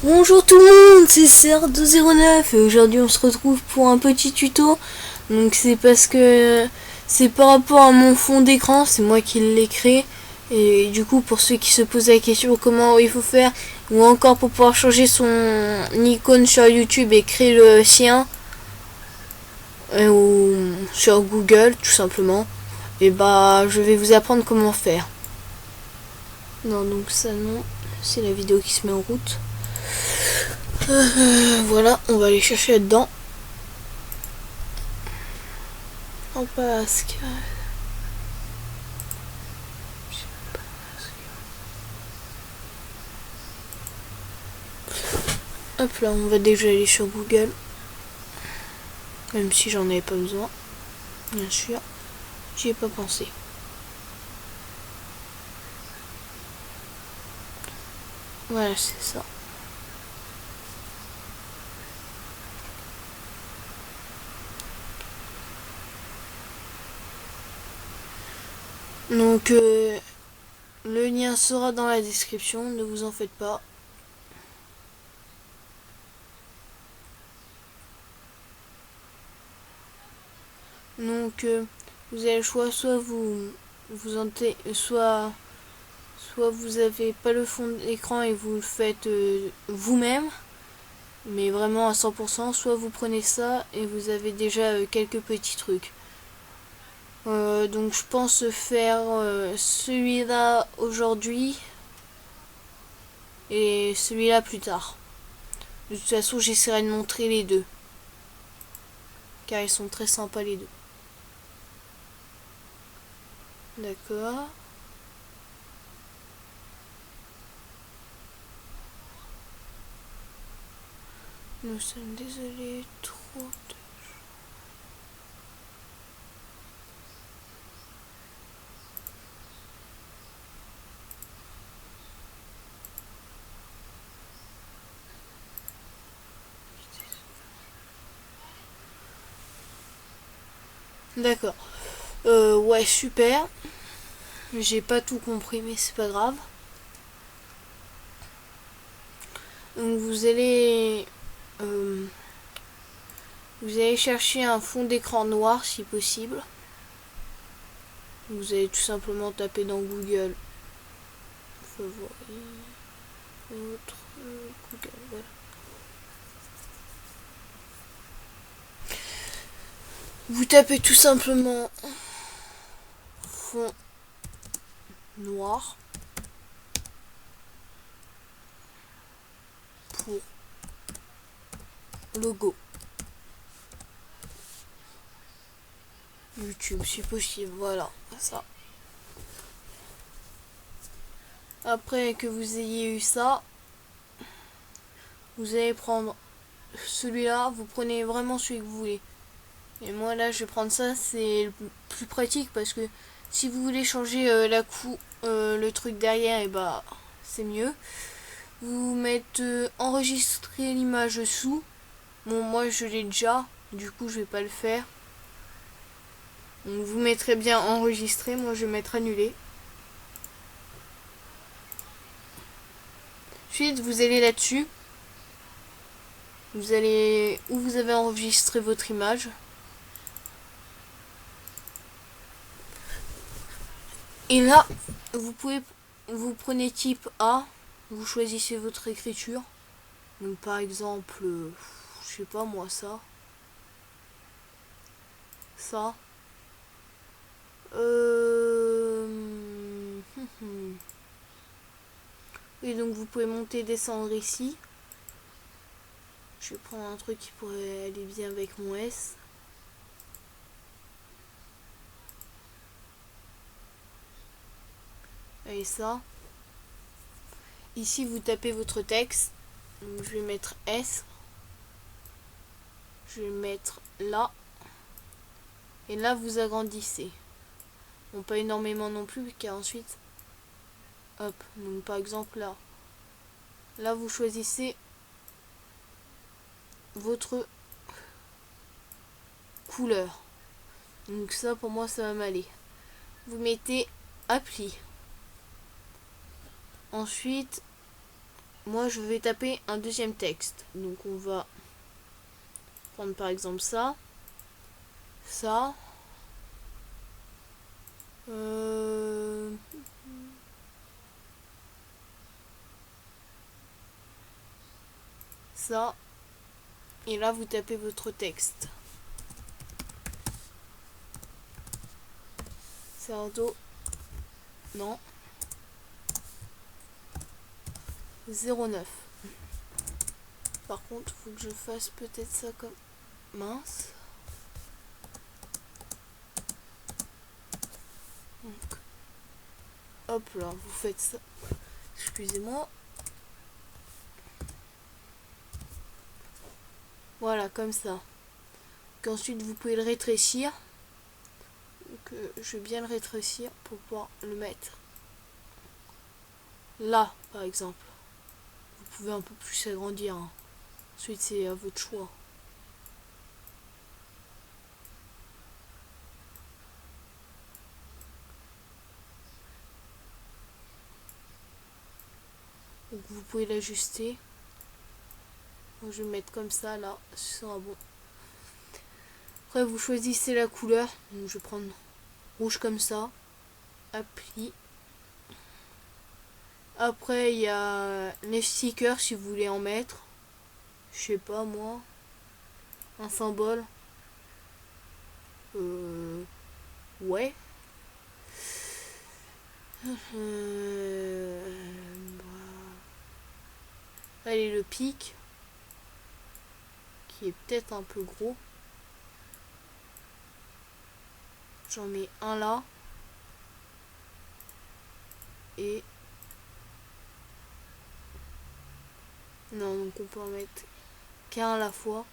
Bonjour tout le monde, c'est CR209 et aujourd'hui on se retrouve pour un petit tuto. Donc c'est parce que c'est par rapport à mon fond d'écran, c'est moi qui l'ai créé. Et du coup pour ceux qui se posent la question comment il faut faire, ou encore pour pouvoir changer son icône sur YouTube et créer le sien, ou sur Google tout simplement, et bah je vais vous apprendre comment faire. Non donc ça non, c'est la vidéo qui se met en route. Voilà, on va aller chercher là-dedans. En basque. Hop là, on va déjà aller sur Google. Même si j'en avais pas besoin. Bien sûr. J'y ai pas pensé. Voilà, c'est ça. Donc, le lien sera dans la description, ne vous en faites pas. Donc, vous avez le choix, soit soit vous avez pas le fond d'écran et vous le faites vous-même, mais vraiment à 100%, soit vous prenez ça et vous avez déjà quelques petits trucs. Donc je pense faire celui-là aujourd'hui et celui-là plus tard. De toute façon, j'essaierai de montrer les deux, car ils sont très sympas les deux. D'accord. Nous sommes désolés, trop de... D'accord. Ouais, super. J'ai pas tout compris, mais c'est pas grave. Donc vous allez chercher un fond d'écran noir si possible. Vous allez tout simplement taper dans Google favori autre Google, voilà. Vous tapez tout simplement fond noir pour logo YouTube si possible, voilà, ça. Après que vous ayez eu ça, vous allez prendre celui-là, vous prenez vraiment celui que vous voulez. Et moi là je vais prendre ça, c'est le plus pratique parce que si vous voulez changer le truc derrière, et bah c'est mieux. Vous mettez enregistrer l'image sous. Bon, moi je l'ai déjà, du coup je vais pas le faire. Donc vous mettrez bien enregistrer, moi je vais mettre annuler. Ensuite vous allez là-dessus. Vous allez où vous avez enregistré votre image. Et là, vous prenez type A, vous choisissez votre écriture. Donc par exemple, je sais pas moi, ça. Et donc vous pouvez monter et descendre ici. Je vais prendre un truc qui pourrait aller bien avec mon S. Et ça. Ici vous tapez votre texte. Donc, je vais mettre S. Je vais mettre là. Et là vous agrandissez. Bon, pas énormément non plus, car ensuite, hop, donc par exemple là vous choisissez votre couleur. Donc ça pour moi ça va m'aller. Vous mettez appli. Ensuite moi je vais taper un deuxième texte. Donc on va prendre par exemple ça. Ça. Ça. Et là vous tapez votre texte. Cerdo. Non. 09. Par contre, faut que je fasse peut-être ça comme... Mince. Donc, hop là, vous faites ça. Excusez-moi. Voilà, comme ça. Donc, ensuite, vous pouvez le rétrécir. Donc, je vais bien le rétrécir pour pouvoir le mettre là, par exemple. Vous pouvez un peu plus agrandir. Hein. Ensuite, c'est à votre choix. Donc, vous pouvez l'ajuster. Donc, je vais le mettre comme ça, là. Ce sera bon. Après, vous choisissez la couleur. Donc, je vais prendre rouge comme ça. Appli. Après, il y a les stickers si vous voulez en mettre. Je sais pas, moi. Un symbole. Ouais. Allez, le pic. Qui est peut-être un peu gros. J'en mets un là. Et... Non, donc on peut en mettre qu'un à la fois.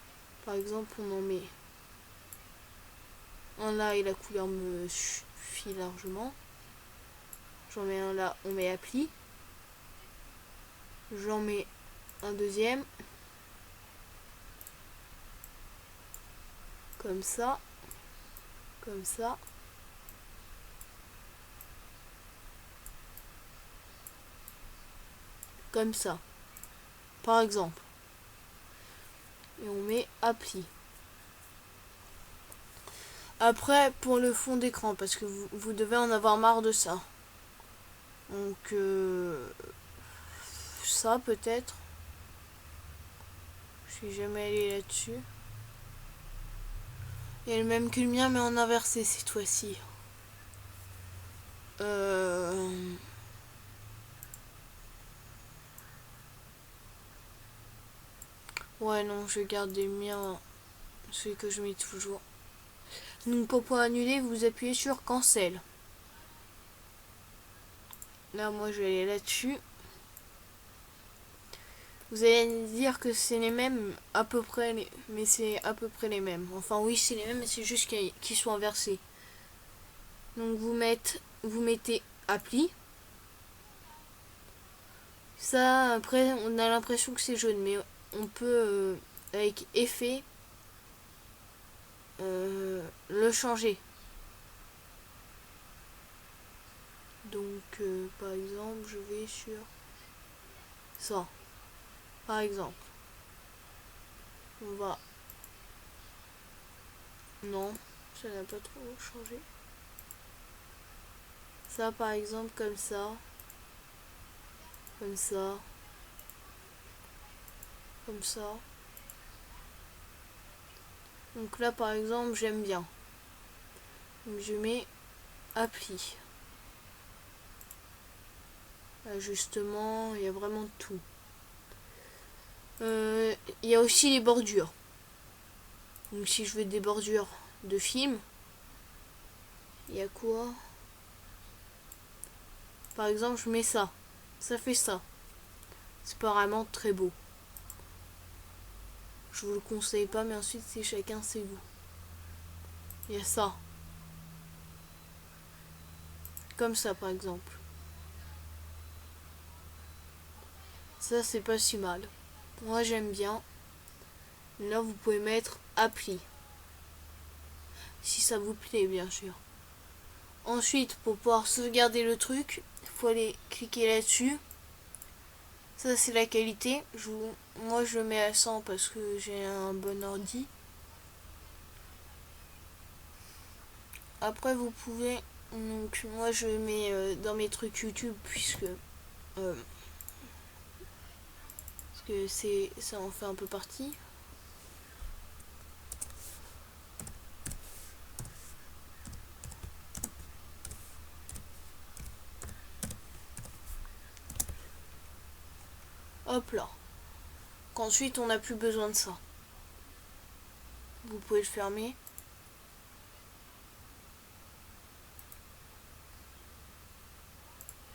Par exemple, on en met un là et la couleur me suffit largement. J'en mets un là, on met appli. J'en mets un deuxième. Comme ça. Comme ça. Comme ça. Par exemple. Et on met appli. Après, pour le fond d'écran, parce que vous devez en avoir marre de ça. Donc, ça peut-être. Je suis jamais allé là-dessus. Il y a le même que le mien, mais en inversé cette fois-ci. Ouais, non, je garde le mien, celui que je mets toujours. Donc, pour pouvoir annuler, vous appuyez sur Cancel. Là, moi, je vais aller là-dessus. Vous allez me dire que c'est les mêmes, à peu près, mais c'est à peu près les mêmes. Enfin, oui, c'est les mêmes, mais c'est juste qu'ils sont inversés. Donc, vous mettez appli. Ça, après, on a l'impression que c'est jaune, mais on peut, avec effet, le changer. Donc, par exemple, je vais sur ça. Par exemple, on va... Non, ça n'a pas trop changé. Ça, par exemple, comme ça. Comme ça. Comme ça. Donc là, par exemple, j'aime bien. Donc je mets appli. Ajustement, il y a vraiment tout. Il y a aussi les bordures. Donc si je veux des bordures de film, il y a quoi? Par exemple, je mets ça. Ça fait ça. C'est pas vraiment très beau. Je vous le conseille pas, mais ensuite c'est chacun ses goûts. Il y a ça. Comme ça par exemple. Ça c'est pas si mal. Moi j'aime bien. Là vous pouvez mettre appli. Si ça vous plaît bien sûr. Ensuite pour pouvoir sauvegarder le truc, il faut aller cliquer là-dessus. Ça c'est la qualité. Moi je le mets à 100 parce que j'ai un bon ordi. Après vous pouvez, donc moi je mets dans mes trucs YouTube puisque parce que ça en fait un peu partie. Hop là. Qu'ensuite on n'a plus besoin de ça. Vous pouvez le fermer.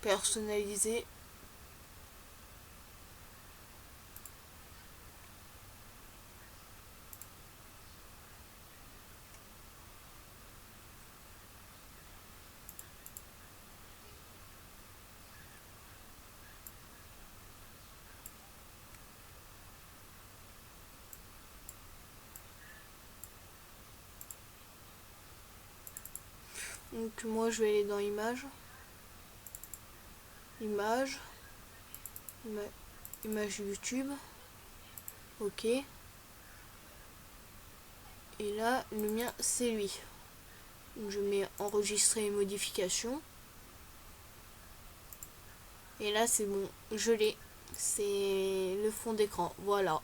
Personnaliser. Donc moi je vais aller dans images. Images. Image YouTube. Ok. Et là le mien c'est lui. Donc je mets enregistrer et modification. Et là c'est bon, je l'ai. C'est le fond d'écran. Voilà.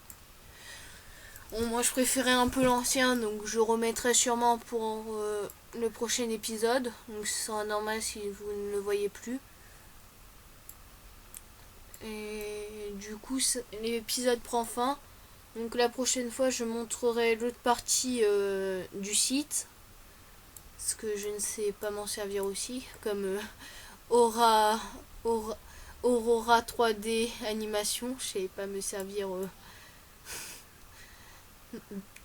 Bon, moi je préférais un peu l'ancien, donc je remettrai sûrement pour le prochain épisode. Donc ce sera normal si vous ne le voyez plus. Et du coup l'épisode prend fin. Donc la prochaine fois je montrerai l'autre partie du site. Parce que je ne sais pas m'en servir aussi. Comme Aurora 3D animation. Je sais pas me servir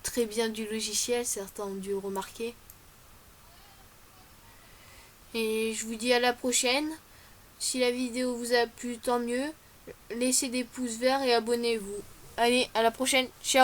très bien du logiciel. Certains ont dû remarquer. Et je vous dis à la prochaine. Si la vidéo vous a plu, tant mieux. Laissez des pouces verts et abonnez-vous. Allez, à la prochaine. Ciao.